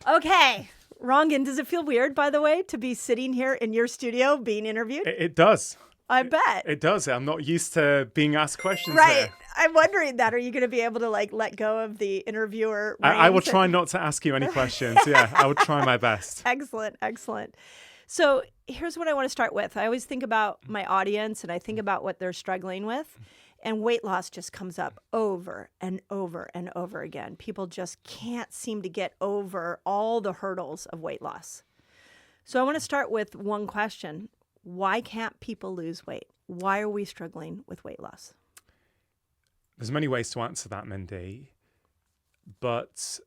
Okay. Rangan, does it feel weird, by the way, to be sitting here in your studio being interviewed? It does. I bet. It does. I'm not used to being asked questions Right. here. I'm wondering that. Are you going to be able to let go of the interviewer I will reins? try not to ask you any questions. Yeah, I will try my best. Excellent. Excellent. So here's what I want to start with. I always think about my audience and I think about what they're struggling with. And weight loss just comes up over and over and over again. People just can't seem to get over all the hurdles of weight loss. So I want to start with one question. Why can't people lose weight? Why are we struggling with weight loss? There's many ways to answer that, Mindy. But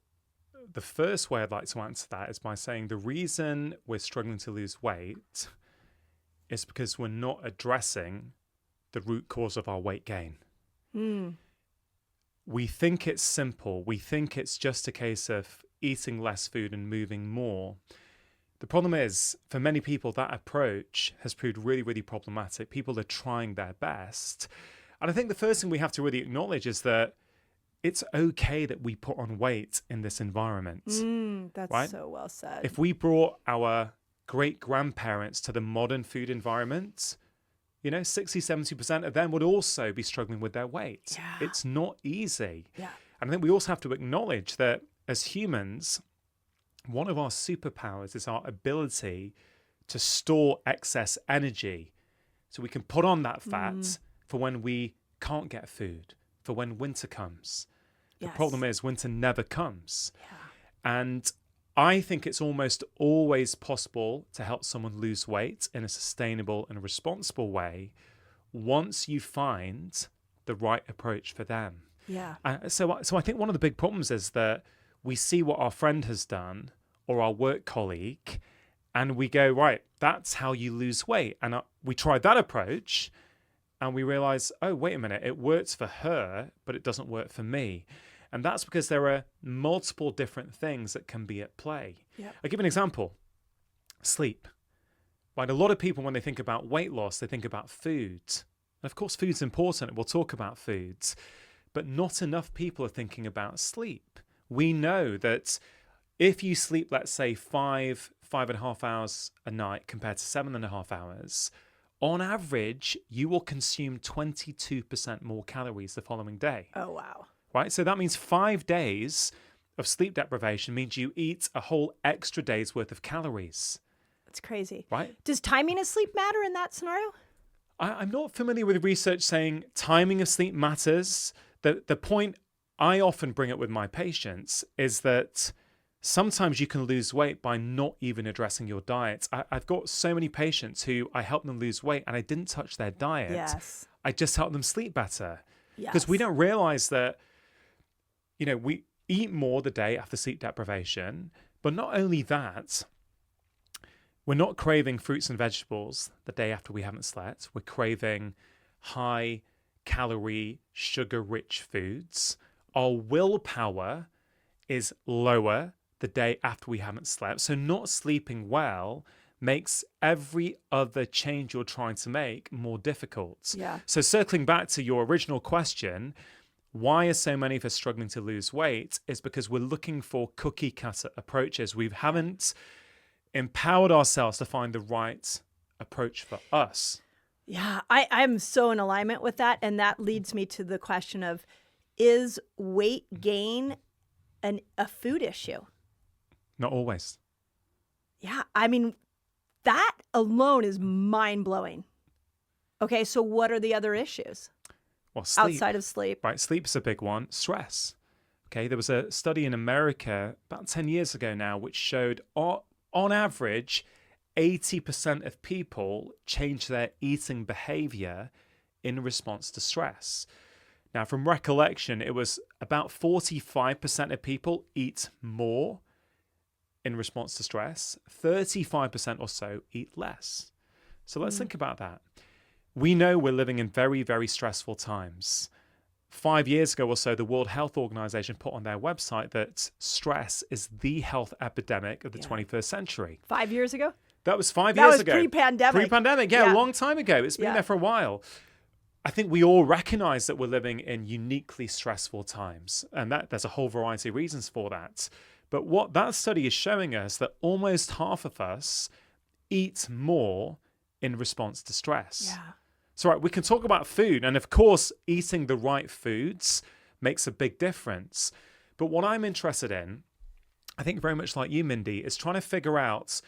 the first way I'd like to answer that is by saying the reason we're struggling to lose weight is because we're not addressing the root cause of our weight gain. We think it's simple. We think it's just a case of eating less food and moving more. The problem is, for many people, that approach has proved really, really problematic. People are trying their best. And I think the first thing we have to really acknowledge is that it's okay that we put on weight in this environment. That's right? so well said. If we brought our great-grandparents to the modern food environment, 60, 70% of them would also be struggling with their weight. Yeah. It's not easy. Yeah. And I think we also have to acknowledge that as humans, one of our superpowers is our ability to store excess energy. So we can put on that fat for when we can't get food, for when winter comes. Yes. The problem is winter never comes. Yeah. And I think it's almost always possible to help someone lose weight in a sustainable and responsible way once you find the right approach for them. Yeah. So I think one of the big problems is that we see what our friend has done or our work colleague, and we go, right, that's how you lose weight. And we tried that approach, and we realize, oh, wait a minute, it works for her, but it doesn't work for me. And that's because there are multiple different things that can be at play. Yep. I'll give an example. Sleep. Right, a lot of people, when they think about weight loss, they think about food. And of course, food's important. We'll talk about foods. But not enough people are thinking about sleep. We know that if you sleep, let's say, 5.5 hours a night compared to 7.5 hours, on average, you will consume 22% more calories the following day. Oh, wow. Right? So that means 5 days of sleep deprivation means you eat a whole extra day's worth of calories. That's crazy. Right? Does timing of sleep matter in that scenario? I'm not familiar with research saying timing of sleep matters. The point I often bring up with my patients is that sometimes you can lose weight by not even addressing your diet. I've got so many patients who I help them lose weight and I didn't touch their diet. Yes. I just help them sleep better. Yes. Because we don't realize that, we eat more the day after sleep deprivation. But not only that, we're not craving fruits and vegetables the day after we haven't slept. We're craving high calorie, sugar-rich foods. Our willpower is lower the day after we haven't slept. So not sleeping well makes every other change you're trying to make more difficult. Yeah. So circling back to your original question, why are so many of us struggling to lose weight is because we're looking for cookie cutter approaches. We haven't empowered ourselves to find the right approach for us. Yeah, I'm so in alignment with that. And that leads me to the question of, is weight gain a food issue? Not always. Yeah, I mean, that alone is mind-blowing. Okay, so what are the other issues? Well, sleep. Outside of sleep. Right, sleep is a big one. Stress. Okay, there was a study in America about 10 years ago now which showed on average 80% of people change their eating behavior in response to stress. Now, from recollection, it was about 45% of people eat more in response to stress. 35% or so eat less. So let's think about that. We know we're living in very, very stressful times. 5 years ago or so, the World Health Organization put on their website that stress is the health epidemic of the 21st century. 5 years ago? That was 5 years ago. That was pre-pandemic. Pre-pandemic, yeah, a long time ago. It's been there for a while. I think we all recognize that we're living in uniquely stressful times, and that there's a whole variety of reasons for that. But what that study is showing us that almost half of us eat more in response to stress. Yeah. So right, we can talk about food, and of course, eating the right foods makes a big difference. But what I'm interested in, I think very much like you, Mindy, is trying to figure out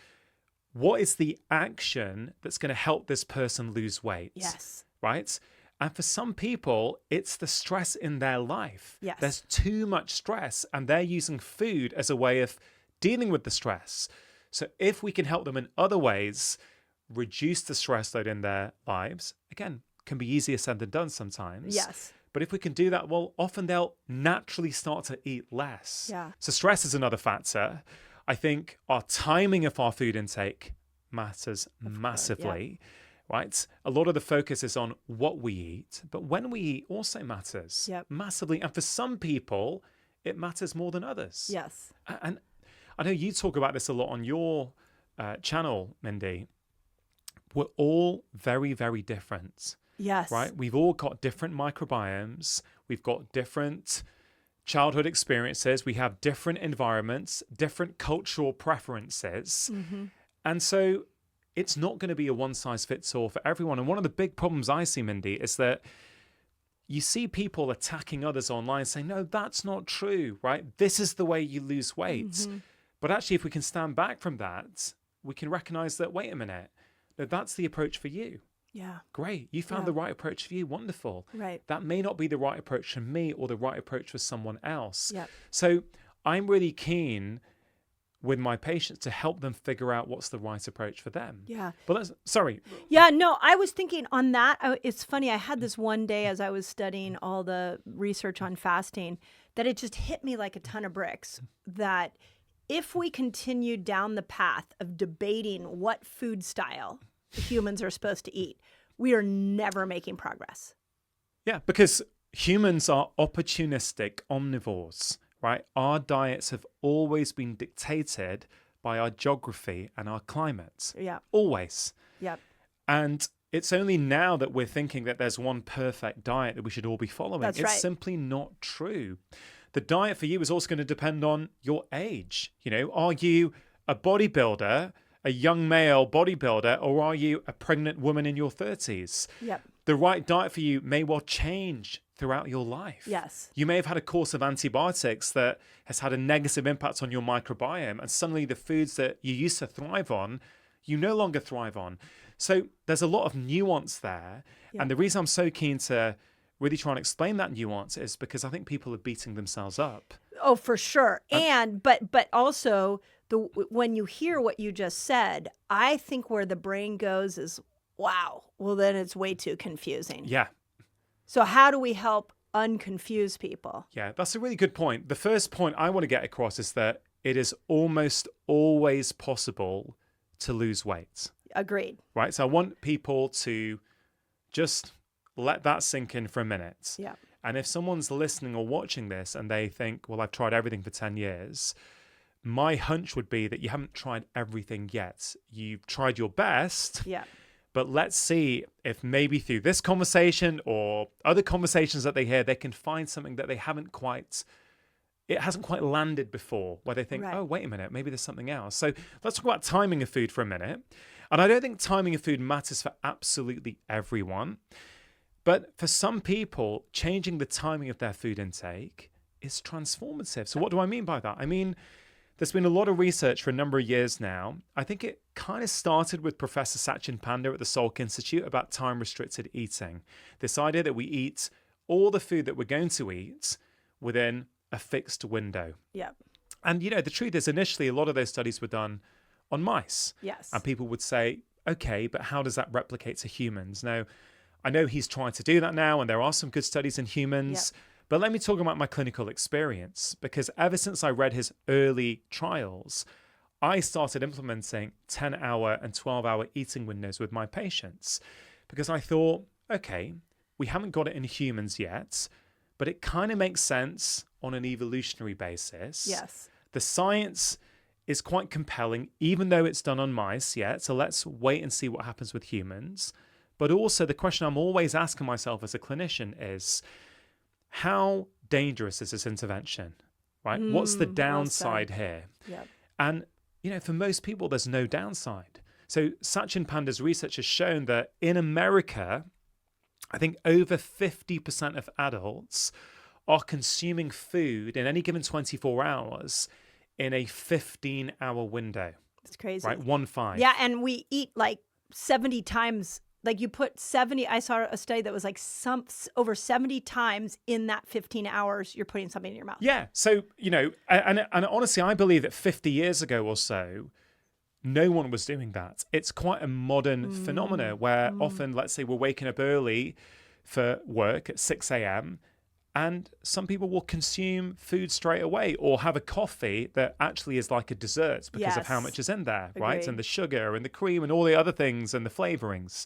what is the action that's going to help this person lose weight. Yes. Right? And for some people, it's the stress in their life. Yes. There's too much stress, and they're using food as a way of dealing with the stress. So if we can help them in other ways, reduce the stress load in their lives, again, can be easier said than done sometimes. Yes. But if we can do that, well, often they'll naturally start to eat less. Yeah. So stress is another factor. I think our timing of our food intake matters massively, right? A lot of the focus is on what we eat, but when we eat also matters massively. And for some people, it matters more than others. Yes. And I know you talk about this a lot on your channel, Mindy. We're all very, very different. Yes. Right? We've all got different microbiomes. We've got different childhood experiences. We have different environments, different cultural preferences. Mm-hmm. And so it's not going to be a one size fits all for everyone. And one of the big problems I see, Mindy, is that you see people attacking others online saying, no, that's not true, right? This is the way you lose weight. Mm-hmm. But actually, if we can stand back from that, we can recognize that, wait a minute, no, that's the approach for you. Yeah. Great. You found the right approach for you. Wonderful. Right. That may not be the right approach for me or the right approach for someone else. Yeah. So I'm really keen with my patients to help them figure out what's the right approach for them. Yeah. But sorry. Yeah, no, I was thinking on that. It's funny. I had this one day as I was studying all the research on fasting that it just hit me like a ton of bricks that if we continue down the path of debating what food style humans are supposed to eat, we are never making progress. Yeah, because humans are opportunistic omnivores, right? Our diets have always been dictated by our geography and our climate. Yeah. Always. Yeah. And it's only now that we're thinking that there's one perfect diet that we should all be following. That's it's right. simply not true. The diet for you is also going to depend on your age. You know, are you a bodybuilder, a young male bodybuilder, or are you a pregnant woman in your 30s? Yep. The right diet for you may well change throughout your life. Yes. You may have had a course of antibiotics that has had a negative impact on your microbiome, and suddenly the foods that you used to thrive on, you no longer thrive on. So there's a lot of nuance there. Yep. And the reason I'm so keen to really try and explain that nuance is because I think people are beating themselves up. Oh, for sure. And but also when you hear what you just said, I think where the brain goes is, wow, well then it's way too confusing. Yeah. So how do we help unconfuse people? Yeah, that's a really good point. The first point I want to get across is that it is almost always possible to lose weight. Agreed. Right? So I want people to just let that sink in for a minute. Yeah. And if someone's listening or watching this and they think, well, I've tried everything for 10 years, my hunch would be that you haven't tried everything yet. You've tried your best. Yeah. But let's see if maybe through this conversation or other conversations that they hear, they can find something that they hasn't quite landed before, where they think, oh, wait a minute, maybe there's something else. So let's talk about timing of food for a minute. And I don't think timing of food matters for absolutely everyone. But for some people, changing the timing of their food intake is transformative. So what do I mean by that? I mean, there's been a lot of research for a number of years now. I think it kind of started with Professor Sachin Panda at the Salk Institute about time-restricted eating. This idea that we eat all the food that we're going to eat within a fixed window. Yep. And, you know, the truth is initially a lot of those studies were done on mice. Yes. And people would say, okay, but how does that replicate to humans? Now, I know he's trying to do that now, and there are some good studies in humans. Yep. But let me talk about my clinical experience, because ever since I read his early trials, I started implementing 10-hour and 12-hour eating windows with my patients, because I thought, okay, we haven't got it in humans yet, but it kind of makes sense on an evolutionary basis. Yes. The science is quite compelling, even though it's done on mice yet. So let's wait and see what happens with humans. But also the question I'm always asking myself as a clinician is, how dangerous is this intervention? right? What's the Well downside said. here? Yep. And, for most people, there's no downside. So Sachin Panda's research has shown that in America, I think over 50% of adults are consuming food in any given 24 hours in a 15-hour window, It's crazy. right? 1-5. Yeah, and we eat like 70 times. Like you put 70, I saw a study that was like over 70 times in that 15 hours, you're putting something in your mouth. Yeah. So, and honestly, I believe that 50 years ago or so, no one was doing that. It's quite a modern phenomena where often, let's say we're waking up early for work at 6 a.m. and some people will consume food straight away or have a coffee that actually is like a dessert because of how Yes. much is in there, right? Agreed. And the sugar and the cream and all the other things and the flavorings.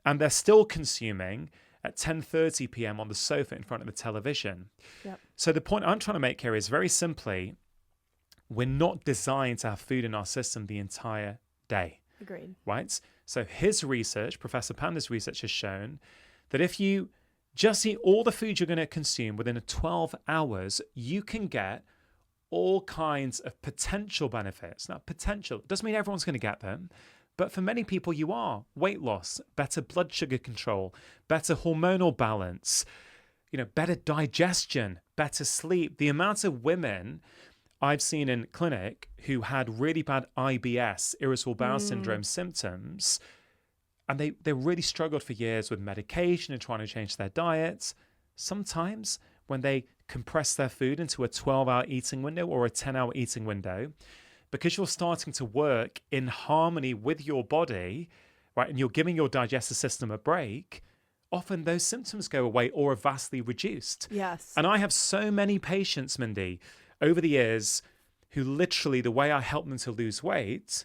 And they're still consuming at 10:30 p.m. on the sofa in front of the television. Yep. So the point I'm trying to make here is very simply, we're not designed to have food in our system the entire day, Agreed. right? So his research, Professor Panda's research, has shown that if you just eat all the food you're going to consume within 12 hours, you can get all kinds of potential benefits. Now, potential doesn't mean everyone's going to get them, but for many people you are. Weight loss, better blood sugar control, better hormonal balance, better digestion, better sleep. The amount of women I've seen in clinic who had really bad IBS, irritable bowel syndrome symptoms, and they really struggled for years with medication and trying to change their diets. Sometimes when they compress their food into a 12-hour eating window or a 10-hour eating window, because you're starting to work in harmony with your body, right, and you're giving your digestive system a break, often those symptoms go away or are vastly reduced. Yes. And I have so many patients, Mindy, over the years who literally the way I helped them to lose weight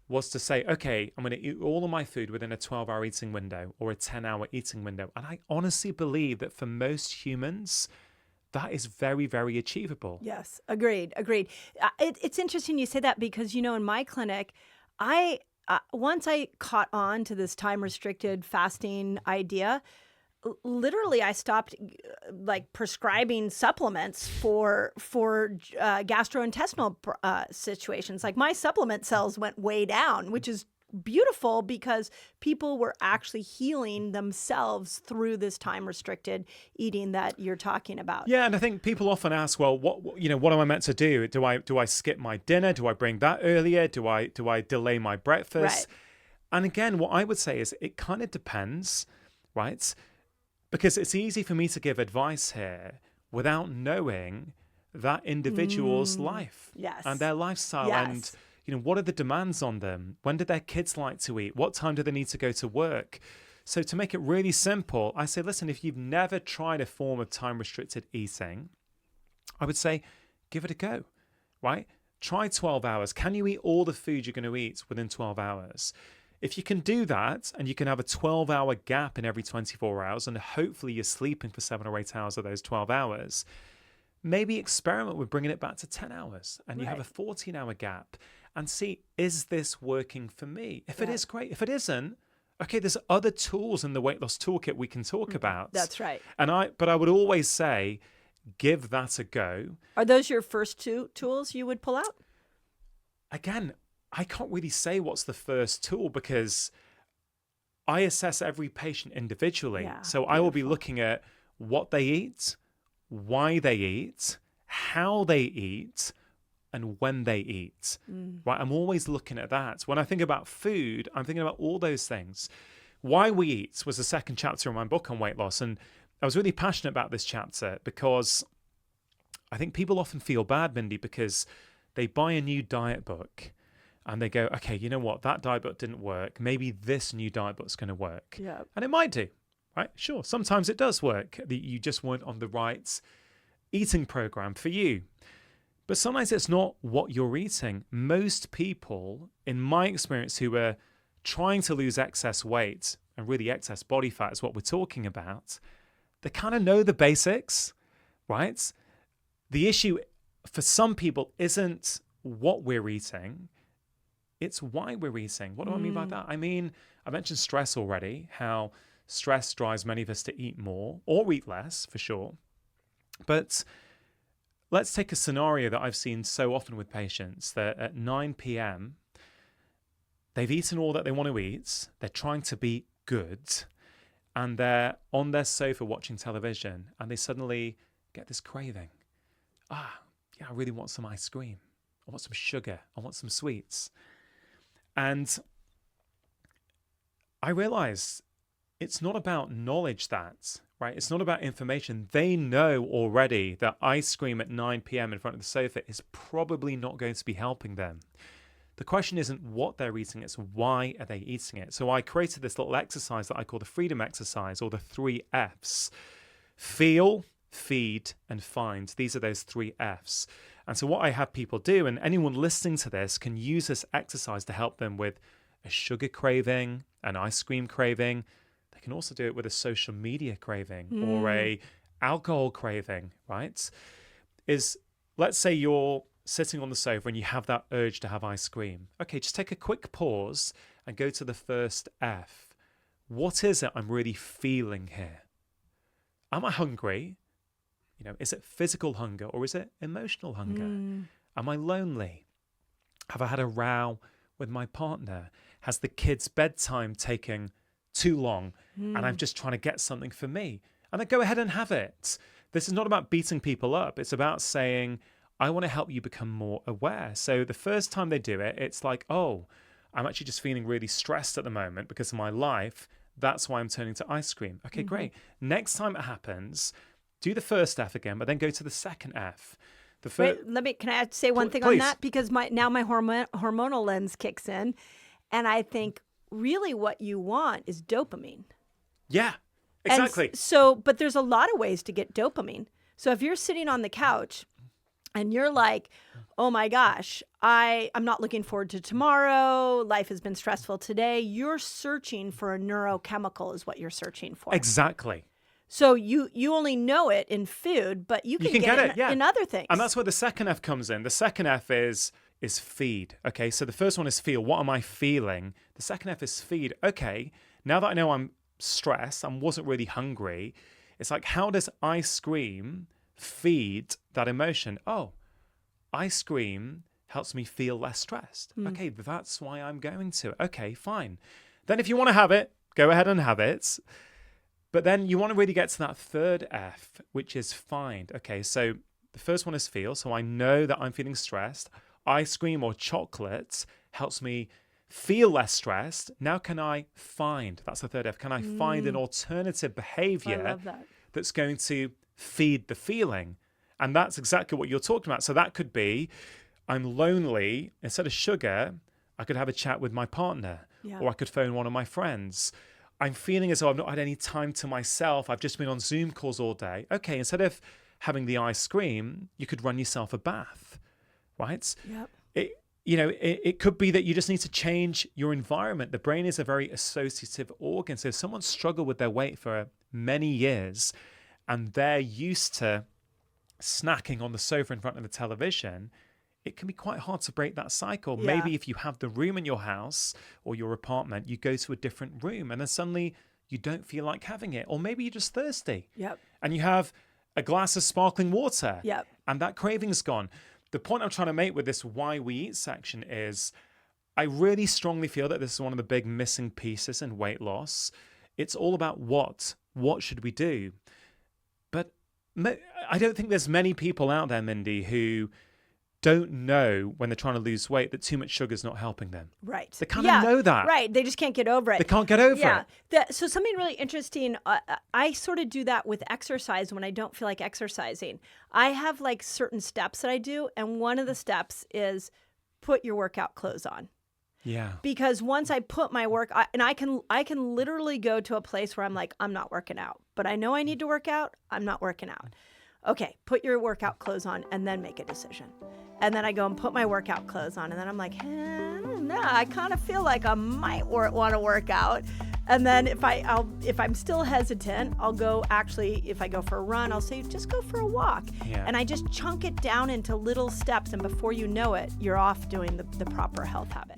was to say, okay, I'm going to eat all of my food within a 12-hour eating window or a 10-hour eating window. And I honestly believe that for most humans, that is very, very achievable. Yes, agreed. It's interesting you say that because, in my clinic, once I caught on to this time-restricted fasting idea, literally I stopped prescribing supplements for gastrointestinal situations. Like my supplement sales went way down, which is beautiful because people were actually healing themselves through this time-restricted eating that you're talking about. Yeah, and I think people often ask, well, what am I meant to do? Do I skip my dinner? Do I bring that earlier? Do I delay my breakfast? Right. And again, what I would say is it kind of depends, right? Because it's easy for me to give advice here without knowing that individual's life and their lifestyle and what are the demands on them? When do their kids like to eat? What time do they need to go to work? So to make it really simple, I say, listen, if you've never tried a form of time-restricted eating, I would say give it a go, right? Try 12 hours. Can you eat all the food you're going to eat within 12 hours? If you can do that and you can have a 12-hour gap in every 24 hours and hopefully you're sleeping for 7 or 8 hours of those 12 hours, maybe experiment with bringing it back to 10 hours and you have a 14-hour gap and see, is this working for me? If it is, great. If it isn't, okay, there's other tools in the weight loss toolkit we can talk about. That's right. But I would always say, give that a go. Are those your first two tools you would pull out? Again, I can't really say what's the first tool because I assess every patient individually. Yeah, so I will be looking at what they eat, why they eat, how they eat, and when they eat. Right? I'm always looking at that. When I think about food, I'm thinking about all those things. Why we eat was the second chapter in my book on weight loss. And I was really passionate about this chapter because I think people often feel bad, Mindy, because they buy a new diet book and they go, okay, you know what? That diet book didn't work. Maybe this new diet book's going to work. Yeah. And it might do, right? Sure. Sometimes it does work. You just weren't on the right eating program for you. But sometimes it's not what you're eating. Most people, in my experience, who are trying to lose excess weight, and really excess body fat is what we're talking about, they kind of know the basics, right? The issue for some people isn't what we're eating, it's why we're eating. What do I mean by that? I mean, I mentioned stress already, how stress drives many of us to eat more or eat less, for sure. But let's take a scenario that I've seen so often with patients that at 9 p.m., they've eaten all that they want to eat. They're trying to be good. And they're on their sofa watching television. And they suddenly get this craving. I really want some ice cream. I want some sugar. I want some sweets. And I realized it's not about knowledge right? It's not about information. They know already that ice cream at 9 p.m. in front of the sofa is probably not going to be helping them. The question isn't what they're eating, it's why are they eating it. So I created this little exercise that I call the freedom exercise, or the 3 Fs. Feel, feed, and find. These are those 3 Fs. And so what I have people do, and anyone listening to this can use this exercise to help them with a sugar craving, an ice cream craving. They can also do it with a social media craving or a alcohol craving, right? Let's say you're sitting on the sofa and you have that urge to have ice cream. Okay, just take a quick pause and go to the first F. What is it I'm really feeling here? Am I hungry? Is it physical hunger or is it emotional hunger? Am I lonely? Have I had a row with my partner? Has the kids' bedtime taken too long and I'm just trying to get something for me? And then go ahead and have it. This is not about beating people up. It's about saying, I want to help you become more aware. So the first time they do it, it's like, oh, I'm actually just feeling really stressed at the moment because of my life. That's why I'm turning to ice cream. Okay, great. Next time it happens, do the first F again, but then go to the second F. Can I say one thing on that? Because now my hormonal lens kicks in, and I think really what you want is dopamine. Yeah, exactly. But there's a lot of ways to get dopamine. So if you're sitting on the couch and you're like, oh my gosh, I'm not looking forward to tomorrow. Life has been stressful today. You're searching for a neurochemical is what you're searching for. Exactly. So you only know it in food, but you can get it in other things. And that's where the second F comes in. The second F is feed. Okay, so the first one is feel. What am I feeling? The second F is feed. Okay, now that I know I'm stressed, I wasn't really hungry, it's like, how does ice cream feed that emotion? Oh, ice cream helps me feel less stressed. Okay, that's why I'm going to. Okay, fine. Then if you want to have it, go ahead and have it. But then you want to really get to that third F, which is find. Okay, so the first one is feel. So I know that I'm feeling stressed. Ice cream or chocolate helps me feel less stressed. Now can I find? That's the third F. Can I find an alternative behavior that's going to feed the feeling? And that's exactly what you're talking about. So that could be, I'm lonely. Instead of sugar, I could have a chat with my partner, or I could phone one of my friends. I'm feeling as though I've not had any time to myself. I've just been on Zoom calls all day. Okay, instead of having the ice cream, you could run yourself a bath, right? Yep. It could be that you just need to change your environment. The brain is a very associative organ. So if someone's struggled with their weight for many years and they're used to snacking on the sofa in front of the television, it can be quite hard to break that cycle. Yeah. Maybe if you have the room in your house or your apartment, you go to a different room and then suddenly you don't feel like having it. Or maybe you're just thirsty. Yep. And you have a glass of sparkling water. Yep. And that craving's gone. The point I'm trying to make with this why we eat section is I really strongly feel that this is one of the big missing pieces in weight loss. It's all about what. What should we do? But I don't think there's many people out there, Mindy, who don't know when they're trying to lose weight that too much sugar is not helping them. Right. They kind of know that. Right. They just can't get over it. They can't get over it. So something really interesting, I sort of do that with exercise when I don't feel like exercising. I have like certain steps that I do. And one of the steps is put your workout clothes on. Yeah. Because once I put my I can literally go to a place where I'm like, I'm not working out, but I know I need to work out. I'm not working out. Okay, put your workout clothes on and then make a decision. And then I go and put my workout clothes on and then I'm like, I don't know, I kind of feel like I might want to work out. And then if I'm still hesitant, I'll go if I go for a run, I'll say, just go for a walk. Yeah. And I just chunk it down into little steps. And before you know it, you're off doing the proper health habit.